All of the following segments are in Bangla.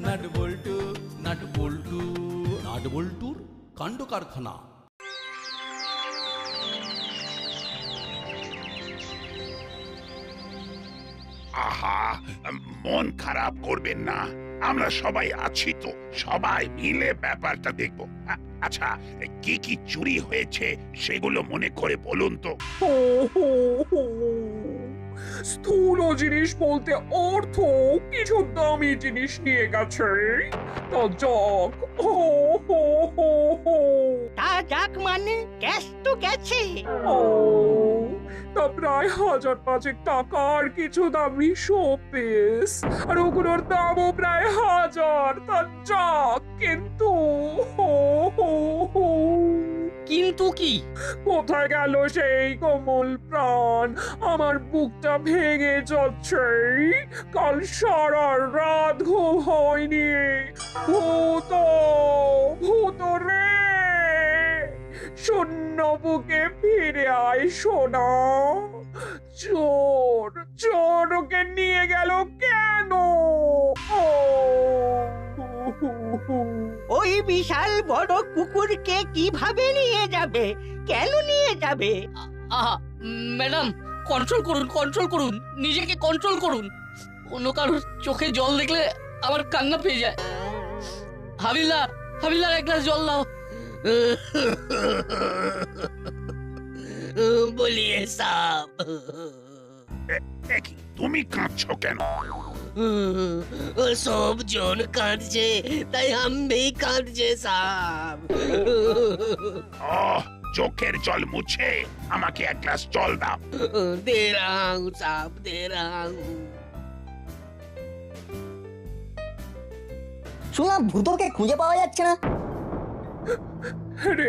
নাট বল্টু নাট বল্টু নাট বল্টুর কাণ্ড কারখানা। আহা, মন খারাপ করবেন না, আমরা সবাই আছি তো, সবাই মিলে ব্যাপারটা দেখব। আচ্ছা, কি কি চুরি হয়েছে সেগুলো মনে করে বলুন তো। স্থূল জিনিস বলতে অর্থ কিছু দামি জিনিস নিয়ে গেছে। তা যাক, তা যাক মানে ক্যাশ তো গেছে। তা প্রায় 1000-5 টাকার কিছু দামি শোপিস, আর ওগুলোর দামও প্রায় 1000। তা যাক, কিন্তু কিন্তু কি? কোথায় গেল সেই কোমল প্রাণ? আমার বুকটা ভেঙে যাচ্ছে। কাল সারা রাত ঘুম হয়নি। ভূত, ভূত রে, শূন্য বুকে ফিরে আয় সোনা। চোর, চোর ওকে নিয়ে গেল কেন? ওই বিশাল বড় কুকুরকে কিভাবে নিয়ে যাবে? কেন নিয়ে যাবে? ম্যাডাম, কন্ট্রোল করুন, কন্ট্রোল করুন, নিজেকে কন্ট্রোল করুন। অন্য কারোর চোখে জল দেখলে আমার কান্না পেয়ে যায়। হাবিলদার, হাবিলদার, এক গ্লাস জল দাও। বলিয়ে সাপ। দেখি, তুমি কাঁদছো কেন? সব জন কাঁদছে, তাই আমি কাঁদছে সাপ। চোখের জল মুছে আমাকে এক গ্লাস জল দাও। দে রাউ সাপ, দে রাউ। শুনলাম ভূতকে খুঁজে পাওয়া যাচ্ছে না। আরে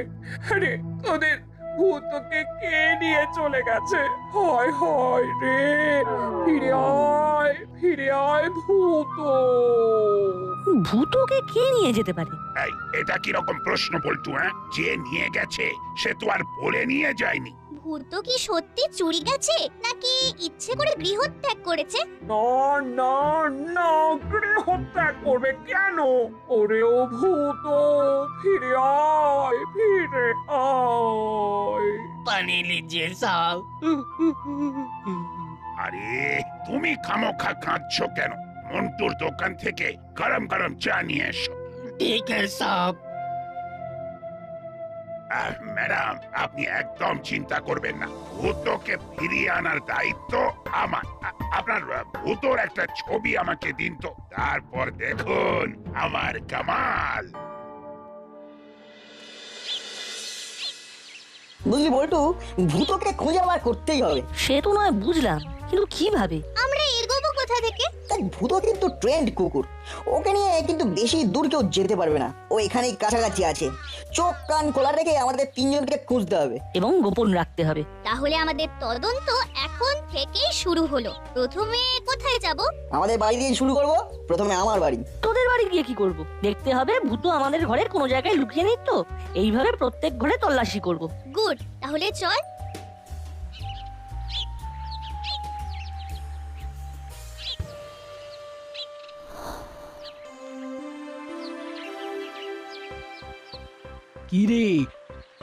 আরে, তোদের ভূতকে কে নিয়ে চলে গেছে? হায় হায় রে, ফিরে আয়, ফিরে আয় ভূত। ভূতকে কে নিয়ে যেতে পারে? এই, এটা কি রকম প্রশ্ন বলটু? যে নিয়ে গেছে সে তো আর বলে নিয়ে যায়নি। ভূত কি সত্যি চুরি গেছে নাকি ইচ্ছে করে গৃহত্যাগ করেছে? না না না, গৃহত্যাগ করবে কেন? ওরে ও ভূত, ফিরে আয়, ফিরে আয়। পানি লিজিয়ে সাপ। আরে, তুমি খামোখা কাঁদছো কেন? মন্টুর দোকান থেকে গরম গরম চা নিয়ে এসো। ঠিক আছে সাপ। ম্যাডাম, আপনি একদম চিন্তা করবেন না, ভূতকে ফিরিয়ে আনার দায়িত্ব আমার। আপনার ভূতর একটা ছবি আমাকে দিন তো, তারপর দেখুন আমার কামাল। বুঝলি বল্টু, ভূতকে খুঁজে বার করতেই হবে। সে তো নয় বুঝলাম, কিন্তু কিভাবে? আমরা এগোবো কোথা থেকে? তাই ভূত কিন্তু ট্রেন্ড কুকুর, ওকে নিয়ে কিন্তু বেশি দূর কেউ যেতে পারবে না। ও এখানেই কাছাকাছি আছে। চোখ কান খোলা রেখে আমাদের তিনজনকে খুঁজতে হবে এবং গোপন রাখতে হবে। তাহলে আমাদের তদন্ত এখন থেকেই শুরু হলো। প্রথমে কোথায় যাব? আমাদের বাড়ি দিয়ে শুরু করব। প্রথমে আমার বাড়ি। তোদের বাড়ি গিয়ে কি করব? দেখতে হবে ভূত আমাদের ঘরের কোনো জায়গায় লুকিয়ে নেই তো। এইভাবে প্রত্যেক ঘরে তল্লাশি করব। গুড, তাহলে চল। কি রে?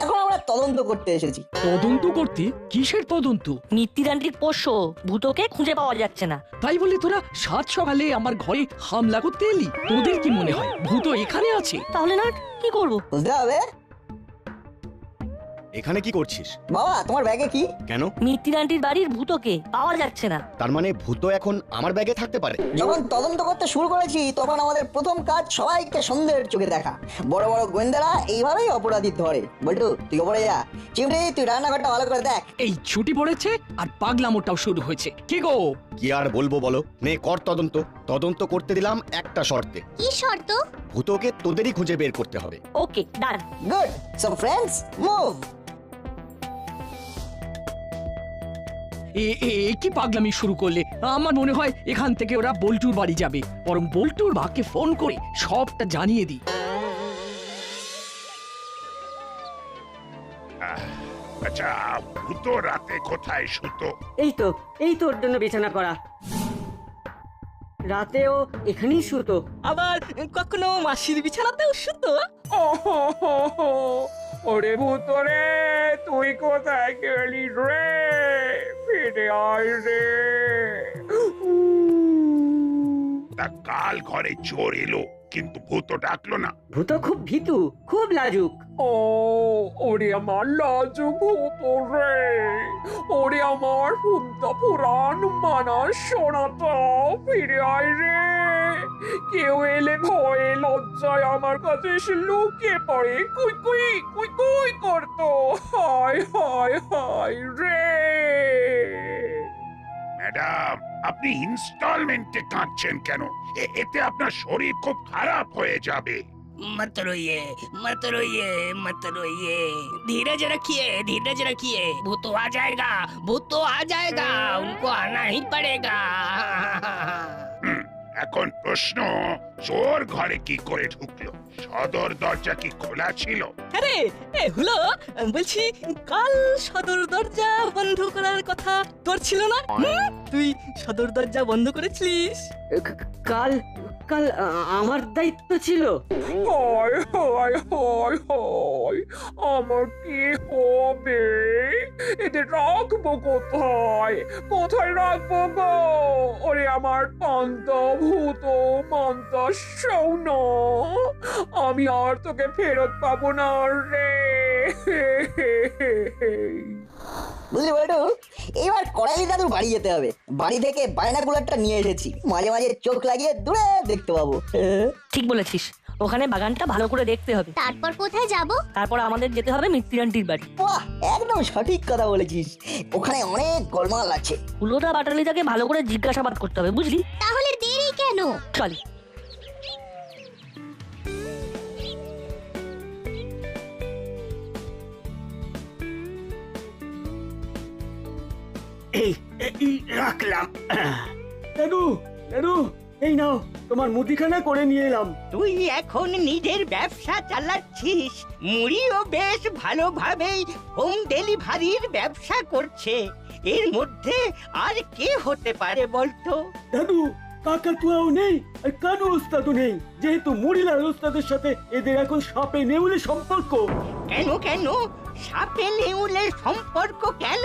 এখন আমরা তদন্ত করতে এসেছি। তদন্ত করতে? কিসের তদন্ত? মিত্তিরান্তির পোষ্য ভূতকে খুঁজে পাওয়া যাচ্ছে না। তাই বলে তোরা সাত সকালে আমার ঘরে হামলা করতে এলি? তোদের কি মনে হয় ভূত এখানে আছে? তাহলে না কি করব? বুঝতে হবে। এখানে কি করছিস? বাবা, তোমার ব্যাগে কি? কেন? মিত্তিরান্তির বাড়ির ভূতকে পাওয়া যাচ্ছে না। তার মানে ভূত এখন আমার ব্যাগে থাকতে পারে? যখন তদন্ত করতে শুরু করেছি তখন আমাদের প্রথম কাজ সবাইকে সন্দেহের চোখে দেখা। বড় বড় গোয়েন্দারা এইভাবেই অপরাধী ধরে। বল্টু, তুই ওপরে যা। চিমটি, তুই রান্নাঘরটা ভালো করে দেখ। এই ছুটি পড়েছে আর পাগলামোটাও শুরু হয়েছে। কি গো? কি আর বলবো বলো, নে কর তদন্ত। তদন্ত করতে দিলাম একটা শর্তে। কি শর্ত? ভূতকে তোদেরই খুঁজে বের করতে হবে। ওকে, ডান। গুড। So friends, move. কি পাগলামি শুরু করলে? আমার মনে হয় এখান থেকে ওরা বল্টুর বাড়ি যাবে। বরং বল্টুর মাকে ফোন করে সবটা জানিয়ে দিই। আচ্ছা, ভূত রাতে কোথায় শুতো? এই তো ওর জন্য বিছানা করা। রাতেও এখানেই শুতো। আবার কখনো মাসির বিছানাতেও শুতো। ওরে ভূত রে, তুই কোথায় গেলি রে? ফিরে আয় রে। তা কাল ঘরে চোর এলো, কিন্তু ভূত ডাকলো না। ভূত খুব ভীতু, খুব লাজুক। ও ওরে আমার লাজু ভূত রে, ওরে আমার হুদ্দা পুরাণ মানা শোনাটা, ফিরে আয় রে। কেউ এলে ভয়ে লজ্জায় আমার কাছে এসে লুকিয়ে পড়ে কুই কুই কুই কুই করতো। হায় হায় হায় রে। ম্যাডাম, আপনি ইনস্টলমেন্টে কাঁদছেন কেন? এতে আপনার শরীর খুব খারাপ হয়ে যাবে। मत रोइए मत रोइए मत रोइए, धीरज रखिए, भूत तो आ जाएगा, उनको आना ही पड़ेगा। এখন প্রশ্ন, চোর ঘরে কি করে ঢুকলো? সদর দরজা কি খোলা ছিল? আরে হলো, বলছি কাল সদর দরজা বন্ধ করার কথা তোর ছিল না? তুই সদর দরজা বন্ধ করেছিলিস? কাল কাল আমার দায়িত্ব ছিল। হায় হায় হায় হায়, আমার কি হবে? এদের রাখবো কোথায়? কোথায় রাখবো গো? ওরে আমার পান্তা ভূত মান্তা শোন, আমি আর তোকে ফেরত পাবো না রে। বুঝলি বলটু, এবার করালি দাদুর বাড়ি যেতে হবে। বাড়ি থেকে বায়নাকুলারটা নিয়ে এসেছি, মাঝে মাঝে চোখ লাগিয়ে দূরে দেখতে পাবো। ঠিক বলেছিস, ওখানে বাগানটা ভালো করে দেখতে হবে। তারপর কোথায় যাব? তারপর আমাদের যেতে হবে মিত্তির আন্টির বাড়ি। বাহ, একদম সঠিক কথা বলেছিস। ওখানে অনেক গোলমাল আছে। হুলোটা বাটালিটাকে ভালো করে জিজ্ঞাসাবাদ করতে হবে, বুঝলি? তাহলে দেরি কেন? চল। রাখলাম। দাদু দাদু, এই নাও তোমার মুদিখানা করে নিয়ে এলাম। তুই এখন নিজের ব্যবসা চালাচ্ছিস। মুড়িও বেশ ভালোভাবেই হোম ডেলিভারির ব্যবসা করছে। এর মধ্যে আর কে হতে পারে বলতো? দাদু, কাকাতুয়াও নেই আর কানু ওস্তাদও নেই। যেহেতু মুড়িলাল ওস্তাদের সাথে এদের এখন সাপে নেউলে সম্পর্ক। কেন কেন? সাপে নেউলের সম্পর্ক কেন?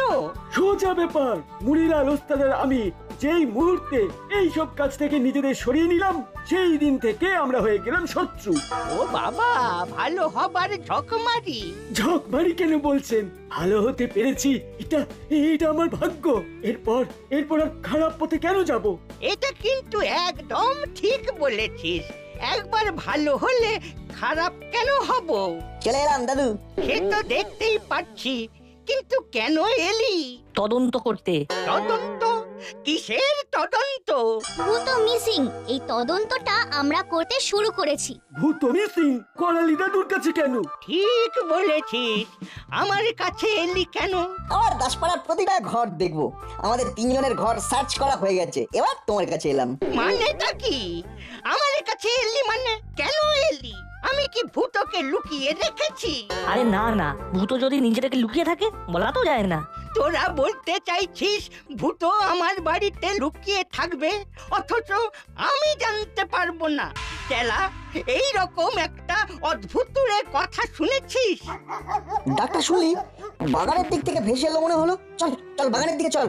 সোজা ব্যাপার। মুড়িলাল ওস্তাদের আমি যেই মুহূর্তে এই সব কাজ থেকে নিজেদের সরিয়ে নিলাম, সেই দিন থেকে আমরা হয়ে গেলাম শত্রু। ও বাবা, ভালো হবার ঝকমারি। ঝকমারি কেন বলছেন? ভালো হতে পেরেছি, এটা এটা আমার ভাগ্য। এরপর এরপর আর খারাপ পথে কেন যাব? এটা কিন্তু একদম ঠিক বলেছিস। একবার ভালো হলে খারাপ কেন হব? চলে এলাম দাদু। সে তো দেখতেই পাচ্ছি, কিন্তু কেন এলি? তদন্ত করতে। তদন্ত? কিসের তদন্ত? ভূত মিসিং, এই তদন্তটা আমরা করতে শুরু করেছি। ভূত মিসিং করালি দাদুর কাছে কেন? ঠিক বলেছিস। আমার কাছে এলি কেন? আমার দাসপাড়ার প্রতিটা ঘর দেখবো। আমাদের তিনজনের ঘর সার্চ করা হয়ে গেছে, এবার তোমার কাছে এলাম। মানেটা কি? আমার কাছে এলি মানে? কেন এলি? আমি কি ভূতকে লুকিয়ে রেখেছি? আরে না না, ভূত যদি নিজেটাকে লুকিয়ে থাকে বলা তো যায় না। তোরা বলতে চাইছিস ভূত আমার বাড়িতে লুকিয়ে থাকবে, অথচ আমি জানতে পারবো না? তেলা, এই রকম একটা অদ্ভুতুরে কথা শুনেছিস? ডাক্তার শুনলি? বাগানের দিক থেকে ভেসে এলো মনে হলো। চল চল, বাগানের দিকে চল।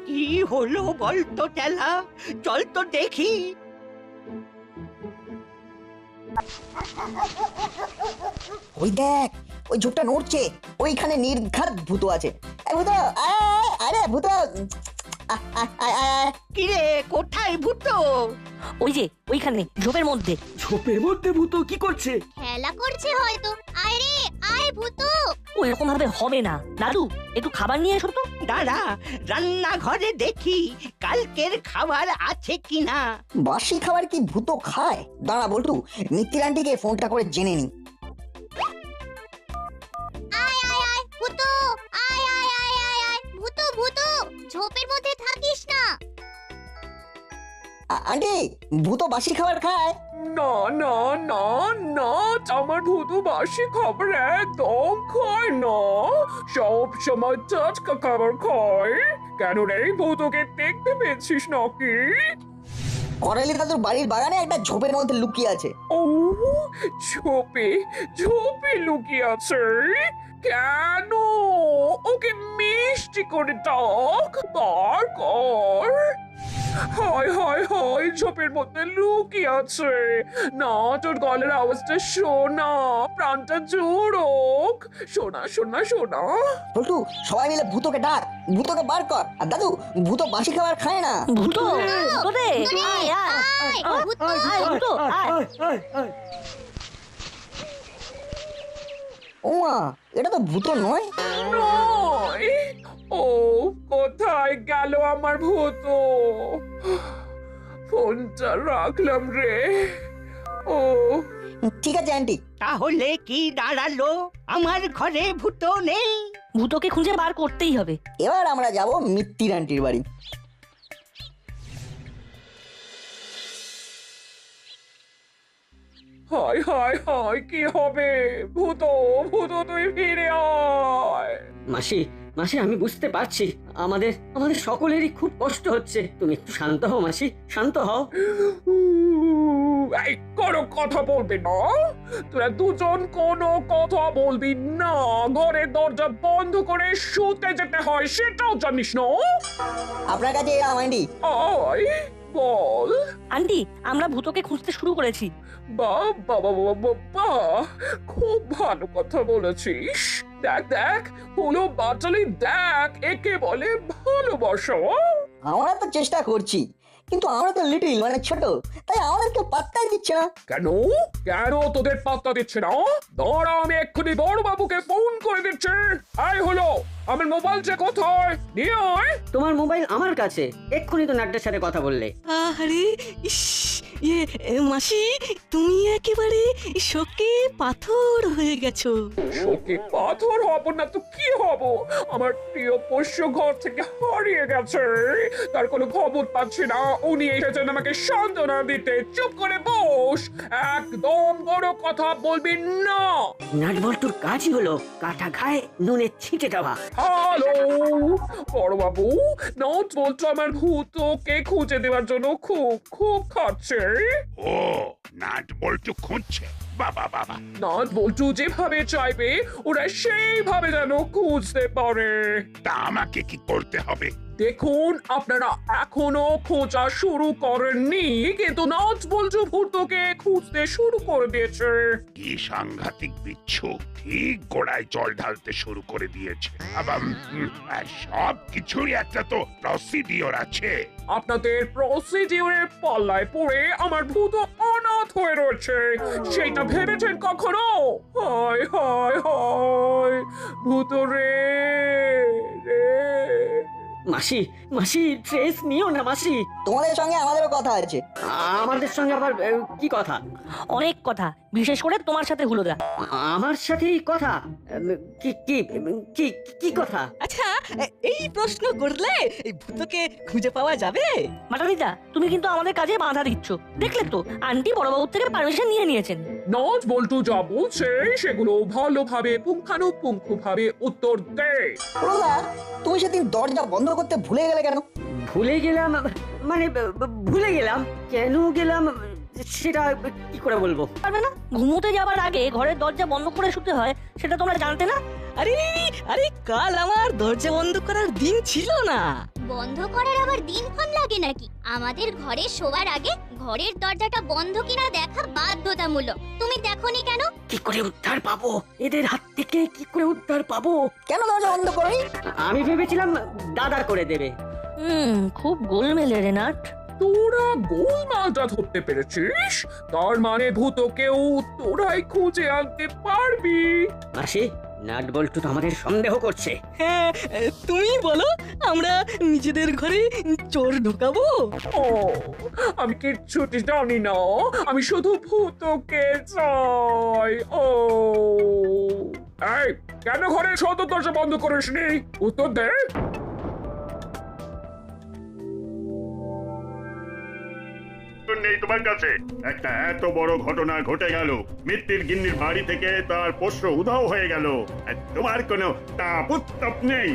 কি হলো বলতো তেলা? চল তো দেখি। ওই দেখ, ওই ঝোপটা নড়ছে। ওইখানে নির্ঘাত ভূত আছে। এই ভূত, আরে ভূত, কিরে, কোথায় ভূত? ওই যে ওইখানে ঝোপের মধ্যে। ঝোপের মধ্যে ভূত কি করছে? খেলা করছে হয়তো। আয় রে আয় ভূত। ওইরকম ভাবে হবে না। দাদু, একটু খাবার নিয়ে এসো তো। দাঁড়া, রান্নাঘরে দেখি কালকের খাবার আছে কিনা। বাসি খাবার কি ভূত খায়? দাঁড়া বল্টু, মিত্তির আন্টিকে ফোনটা করে জেনে নি। আয় আয় আয় ভূত, আয় আয় আয় আয় আয় ভূত ভূত, ঝোপের মধ্যে থাকিস না। আন্টি ভূত বাসি খাবার খায়? না না না না, আমার ভূত বাসি খাবার একদম খায় না, সব সময় টাটকা খাবার খায়। কেন রে, ভূতকে দেখতে পেয়েছিস নাকি? করালি দাদুর বাড়ির বাগানে একটা ঝোপের মধ্যে লুকিয়ে আছে। ও, ঝোপে ঝোপে লুকিয়ে আছে? কেন? ওকে মিষ্টি করে ডাক, বার কর। হায় হায় হায়, ঝোপের মধ্যে লুকিয়ে আছে। না, তোর গলার আওয়াজটা শোনা, প্রাণটা জোড়ক। শোনা শোনা শোনা। বল্টু সবাই মিলে ভূতকে ডাক, ভূতকে বার কর। আর দাদু ভূত বাসি খাবার খায় না। ভূত রে, আয় আয় আয় ভূত আয়। ওমা, এটা তো ভূত নয়। নয়? ও, কোথায় গেল আমার ভূত? ফোনটা রাখলাম রে। ও, ঠিক আছে আন্টি। তাহলে কি দাঁড়ালো? আমার ঘরে ভূত নেই। ভূতকে খুঁজে বার করতেই হবে। এবার আমরা যাব মিত্তির আন্টির বাড়ি। হায় হায় হায়, কি হবে? ভূত ভূত, তুই ফিরে আয়। মাসি মাসি, আমি বুঝতে পারছি আমাদের আমাদের সকলেরই খুব কষ্ট হচ্ছে। তুমি একটু শান্ত হও মাসি, শান্ত হও। এই, কোনো কথা বলবি না। তোরা দুজন কোনো কথা বলবি না। ঘরের দরজা বন্ধ করে শুতে যেতে হয়, সেটাও জানিস না? আপনার কাছে এলাম আন্টি। আয়, বল। আন্টি, আমরা ভূতকে খুঁজতে শুরু করেছি। বাবা বাবা বাবা, খুব ভালো কথা বলেছিস। দেখ দেখ, হলো বাটালি, দেখ, একে বলে ভালোবাসা। আমরা তো চেষ্টা করছি, কিন্তু আমরা তো লিটল মানে ছোট, তাই আমাদেরকে পাত্তাই দিচ্ছে না। কেন? কেন তোদের পাত্তা দিচ্ছে না? দাঁড়া, আমি এক্ষুনি বড় বাবুকে ফোন করে দিচ্ছি। আয় হলো, আমার মোবাইল যে কোথায়? নিয়ে আয়। তোমার মোবাইল আমার কাছে। এক্ষুনি তো নাট্যের সাথে কথা বললে। আরে ইস, মাসি, তুমি একেবারে শোকে পাথর হয়ে গেছো। শোকে পাথর হব না তো কি হব? আমার প্রিয় পোষ্য ঘর থেকে হারিয়ে গেছে, তার কোনো খবর পাচ্ছি না। উনি এসেছেন আমাকে সান্ত্বনা দিতে। চুপ করে বস, একদম বড় কথা বলবি না। নাটবল্টুর কাজই হলো কাটা ঘায়ে নুনের ছিটে দেওয়া। হ্যালো বড় বাবু, নোট বলতো আমার ভূতকে খুঁজে দেওয়ার জন্য খুব খুব খাচ্ছে। ও, নাট বল্টু খুঁজছে? বাবা বাবা, নাট বল্টু যেভাবে চাইবে ওরা সেইভাবে যেন খুঁজতে পারে। তা আমাকে কি করতে হবে? দেখুন, আপনারা এখনো খোঁজা শুরু করেননি, কিন্তু নাট বল্টু ভূতকে খুঁজতে শুরু করে দিয়েছে। কি সাংঘাতিক বিচ্ছু, ঠিক গোড়ায় জল ঢালতে শুরু করে দিয়েছে। আবার সব কিছুরই একটা তো প্রসিডিওর আছে। আপনাদের প্রসিডিওরের পাল্লায় পড়ে আমার ভূত অনাথ হয়ে রয়েছে, সেটা ভেবেছেন কখনো? হায় হায় হায়, ভূত রে রে। মাসি মাসি, ট্রেস নিও না মাসি। তোমাদের সঙ্গে আমাদেরও কথা আছে। আমাদের সঙ্গে আবার কি কথা? অনেক কথা, বিশেষ করে তোমার সাথে হুলোদা। আমার সাথেই কথা? কি কি কি কি কথা? আচ্ছা, এই প্রশ্ন করলে এই ভূতকে খুঁজে পাওয়া যাবে? মাটালিদা, তুমি কিন্তু আমাদের কাজে বাধা দিচ্ছ। দেখলে তো, আন্টি বড়বাবুর থেকে পারমিশন নিয়ে নিয়েছেন। নাট বল্টু যা বলছে সেগুলো ভালোভাবে পুঙ্খানুপুঙ্খভাবে উত্তর দে। রোদা, তুমি সেদিন দরজা বন্ধ করতে ভুলে গেলে কেন? ভুলে গেলাম মানে ভুলে গেলাম। কেন গেলাম সেটা কি করে বলবো? পারবে না? ঘুমোতে যাবার আগে ঘরের দরজা বন্ধ করে শুতে হয়, সেটা তোমরা জানতে না? আরে আরে, কাল আমার দরজা বন্ধ করার দিন ছিল না। বন্ধ করার আবার দিনক্ষণ লাগে নাকি? আমাদের ঘরে শোয়ার আগে ঘরের দরজাটা বন্ধ কিনা দেখা বাধ্যতামূলক। তুমি দেখোনি কেন? কি করে উদ্ধার পাবো এদের হাত থেকে? কি করে উদ্ধার পাবো? কেন দরজা বন্ধ করোনি? আমি ভেবেছিলাম দাদা করে দেবে। খুব গোলমেলে রে নাট। তোরা গোলমালটা ধরতে পেরেছিস, তার মানে ভূতকেও তোরাই খুঁজে আনতে পারবি। মাসি, নাট বল্টু তো আমাদের সন্দেহ করছে। হ্যাঁ, তুমি বলো, আমরা নিজেদের ঘরে চোর ঢোকাবো? ও, আমি কিচ্ছুটি জানি না, আমি শুধু ভূতকে চাই। ও, এই, কেন ঘরের সদর দরজা বন্ধ করিসনি? উত্তর দে। নেই তোমার কাছে? একটা এত বড় ঘটনা ঘটে গেল, মিত্তির গিন্নির বাড়ি থেকে তার পোষ্য উধাও হয়ে গেল, আর তোমার কোনো তাপ উত্তাপ নেই।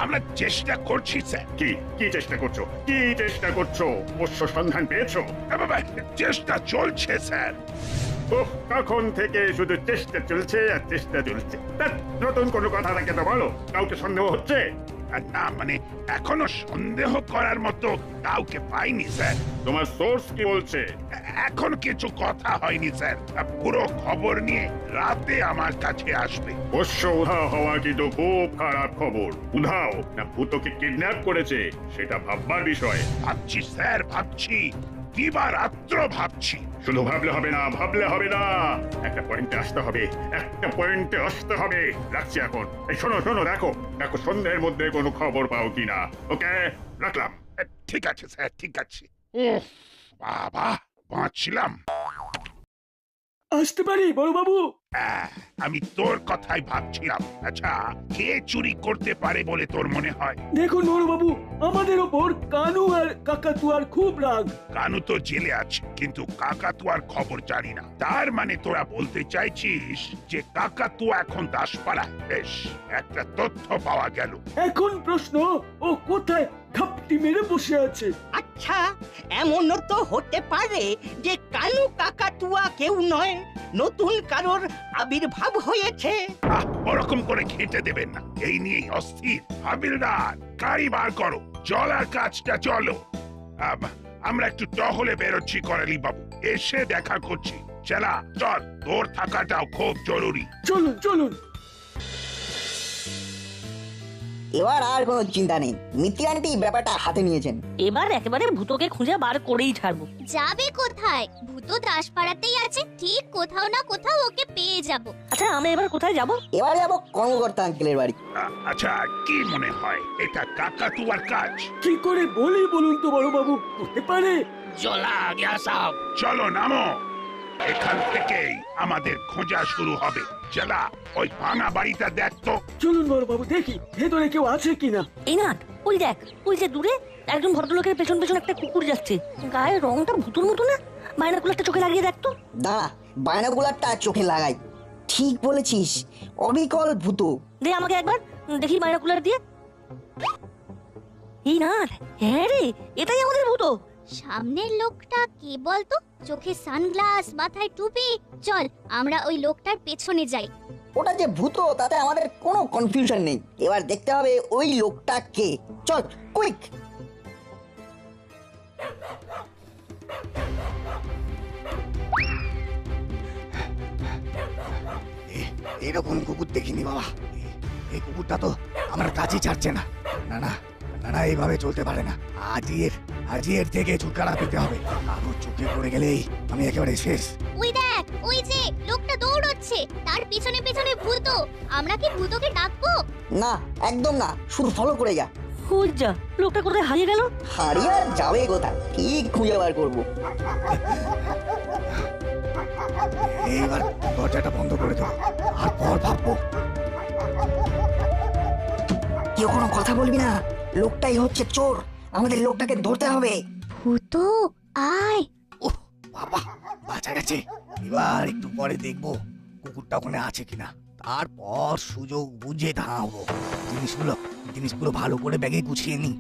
আমরা চেষ্টা করছি স্যার। কি কি চেষ্টা করছো? কি চেষ্টা করছো? পোষ্য সন্ধান পেয়েছো? চেষ্টা চলছে স্যার। তখন থেকে শুধু চেষ্টা চলছে আর চেষ্টা চলছে। নতুন কোনো কথা থাকে তো বলো। কাউকে সন্দেহ হচ্ছে? না, মানে এখনো সন্দেহ করার মতো কাউকে পাইনি স্যার। তোমার সোর্স কি বলছে? এখন কিছু কথা হয়নি স্যার। পুরো খবর নিয়ে রাতে আমার কাছে আসবে। পোষ্য উধাও হওয়া কিন্তু খুব খারাপ খবর। উধাও না ভূতকে কিডন্যাপ করেছে সেটা ভাববার বিষয়। ভাবছি স্যার, ভাবছি, দিবা রাত্র ভাবছি। শুধু ভাবলে হবে না, ভাবলে হবে না, একটা পয়েন্টে আসতে হবে, একটা পয়েন্টে আসতে হবে। রাখছি এখন। এই শোনো শোনো, দেখো দেখো সন্ধ্যের মধ্যে কোনো খবর পাও কিনা। ওকে, রাখলাম। ঠিক আছে স্যার, ঠিক আছে। ও বাবা, বাঁচলাম। আসতে পারি বড়বাবু? আমি তোর কথাই ভাবছিলাম। আচ্ছা, কে চুরি করতে পারে বলে তোর মনে হয়? দেখুন বড়বাবু, আমাদের ওপর কানু আর কাকাতুয়ার খুব রাগ। কানু তো জেলে আছে, কিন্তু কাকাতুয়ার খবর জানি না। তার মানে তোরা বলতে চাইছিস যে কাকাতুয়া এখন দাসপাড়া? বেশ, একটা তথ্য পাওয়া গেল। এখন প্রশ্ন, ও কোথায় ঘাপটি মেরে বসে আছে? আচ্ছা, এমনও তো হতে পারে যে কানু কাকাতুয়া কেউ নয়, নতুন কারোর আবির্ভাব হয়েছে। ওরকম করে খেতে দেবেন না, এই নিয়েই অস্থির। হাবিলদার, গাড়ি বার করো, চলার কাজটা চলো। আমরা একটু টহলে বেরোচ্ছি করালি বাবু, এসে দেখা করছি। চলা, চল, তোর থাকাটাও খুব জরুরি। চলুন চলুন। এবার আর কোনো চিন্তা নেই, মিত্তি আন্টি ব্যাপারটা হাতে নিয়েছেন। এবার একেবারে ভূতকে খুঁজে বার করেই ছাড়বো। যাবে কোথায়? ভূত দাসপাড়াতেই আছে, ঠিক কোথাও না কোথাও ওকে পেয়ে যাব। আচ্ছা, আমরা এবার কোথায় যাব? এবার যাবো কর্মকর্তা আঙ্কেলের বাড়ি। আচ্ছা, কি মনে হয় এটা কাকাতুয়ার কাজ? কি করে বলি বলুন তো বড়বাবু, হতে পারে। চলা গিয়া সাহেব, চলো নামো। এখান থেকেই আমাদের খোঁজা শুরু হবে। চলা, ওই ভাঙা বাড়িটা দেখতো। চলুন বড়বাবু, দেখি ভেতরে কেউ আছে কিনা। এই না, ওই দেখ, ওই যে দূরে একজন ভদ্রলোকের পেছন পেছন একটা কুকুর যাচ্ছে। গায়ের রংটা ভূতুর মতো না? বাইনাকুলারটা চোখে লাগিয়ে দেখতো। দাঁড়া, বাইনাকুলারটা চোখে লাগাই। ঠিক বলেছিস, অবিকল ভূত। দে আমাকে একবার দেখি বাইনাকুলার দিয়ে। এই না, হ্যাঁ রে, এটাই আমাদের ভূত। সামনের লোকটা কে বলতো? চোখে সানগ্লাস, মাথায় টুপি। চল, আমরা ওই লোকটার পেছনে যাই। ওটা যে ভূত তাতে আমাদের কোনো কনফিউশন নেই। এবার দেখতে হবে ওই লোকটা কে। চল, কুইক। এরকম কুকুর দেখিনি বাবা। এই কুকুরটা তো আমার কাছে ছাড়ছে না। না না না না, এইভাবে চলতে পারে না। আজই এর থেকে ছুটকারা পেতে হবে। আরো চোখে পড়ে গেলেই আমি একেবারে শেষ। ওই দেখ, ওই যে লোকটা দৌড়চ্ছে, তার পিছনে পিছনে ভূত। আমরা কি ভূতকে ডাকবো? না, একদম না, শুধু ফলো করে যা। যা, লোকটা কোথায় হারিয়ে গেল? হারিয়ে আর যাবে কোথায়, ঠিক খুঁজে বার করবো। এইবার দরজাটা বন্ধ করে দেবো, আর পর ভাববো। কেউ কোনো কথা বলবি না, লোকটাই হচ্ছে চোর। আমাদের লোকটাকে ধরতে হবে। ভূত, আয়। বাবা, বাঁচা গেছে। এবার একটু পরে দেখবো কুকুরটা ওখানে আছে কিনা, তারপর সুযোগ বুঝে ধাঁবো। জিনিসগুলো ভালো করে ব্যাগে গুছিয়ে নি।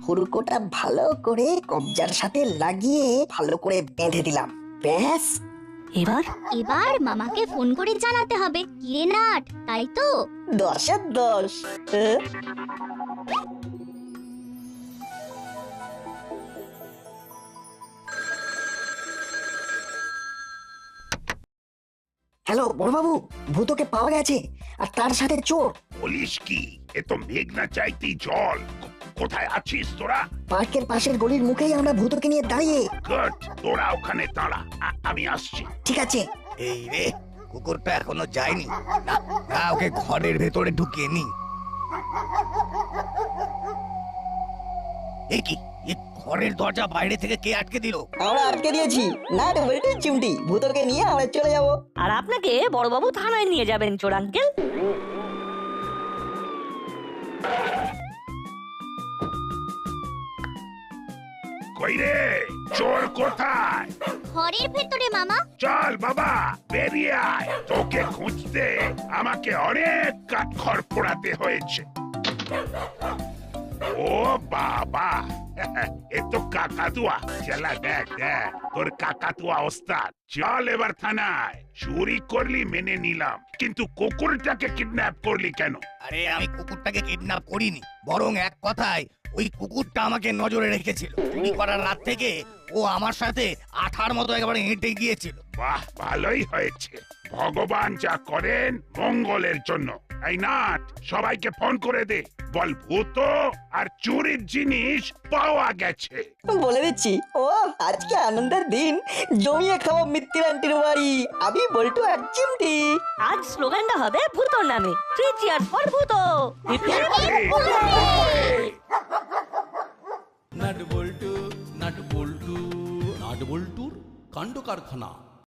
হুড়কোটা ভালো করে কবজার সাথে লাগিয়ে ভালো করে বেঁধে দিলাম। ব্যাস, এবার মামাকে ফোন করে জানাতে হবে। কিরে নাট, তাই তো? 10 এর 10। হ্যালো বড়বাবু, ভূতকে পাওয়া গেছে, আর তার সাথে চোর। বলিস কি? এ তো মেঘনা চাইতেই জল। কোথায় আছিস তোরা? পার্কের পাশের গলির মুখেই আমরা ভূতকে নিয়ে দাঁড়িয়ে। গুড, তোরা ওখানে দাঁড়া, আমি আসছি। ঠিক আছে। এই রে, কুকুরটা এখনো যায়নি। না, ওকে ঘরের ভেতরে ঢুকিয়ে নি। এ কি, এ ঘরের দরজা বাইরে থেকে কে আটকে দিল? আমরা আটকে দিয়েছি। না রে বেটে চিমটি, ভূতকে নিয়ে আমরা চলে যাব। আর আপনাকে বড়বাবু থানায় নিয়ে যাবেন, চোর আঙ্কেল। কই রে? চোর কোথায়? ঘরের ভেতরে মামা। চল বাবা, বেরিয়ে আয়। তোকে খুঁজতে আমাকে অনেক কাঠখড় পোড়াতে হয়েছে। ও বাবা, এ তো কাকাতুয়া। চলা দেখ দেখ তোর কাকাতুয়া ওস্তাদ। চল এবার থানায়। চুরি করলি মেনে নিলাম, কিন্তু কুকুরটাকে কিডন্যাপ করলি কেন? আরে আমি কুকুরটাকে কিডন্যাপ করিনি, বরং এক কথায় ওই কুকুরটা আমাকে নজরে রেখেছিল। চুরি করার রাত থেকে ও আমার সাথে আঠার মতো একেবারে হেঁটে গিয়েছিল। বাহ, ভালোই হয়েছে। ভগবান যা করেন মঙ্গলের জন্য। এই নাট, সবাইকে ফোন করে দে, বল ভূত আর চুরির জিনিস পাওয়া গেছে। বলে দিচ্ছি, ও আজকে আনন্দের দিন, জমিয়ে খাওয়া মিত্তির আন্টির বাড়ি। আমি বল্টু আর চিমটি। আজ স্লোগানটা হবে ভূতর নামে, 3 cheers for ভূত। নাট বল্টু, নাট বল্টু, নাট বল্টুর কাণ্ড কারখানা।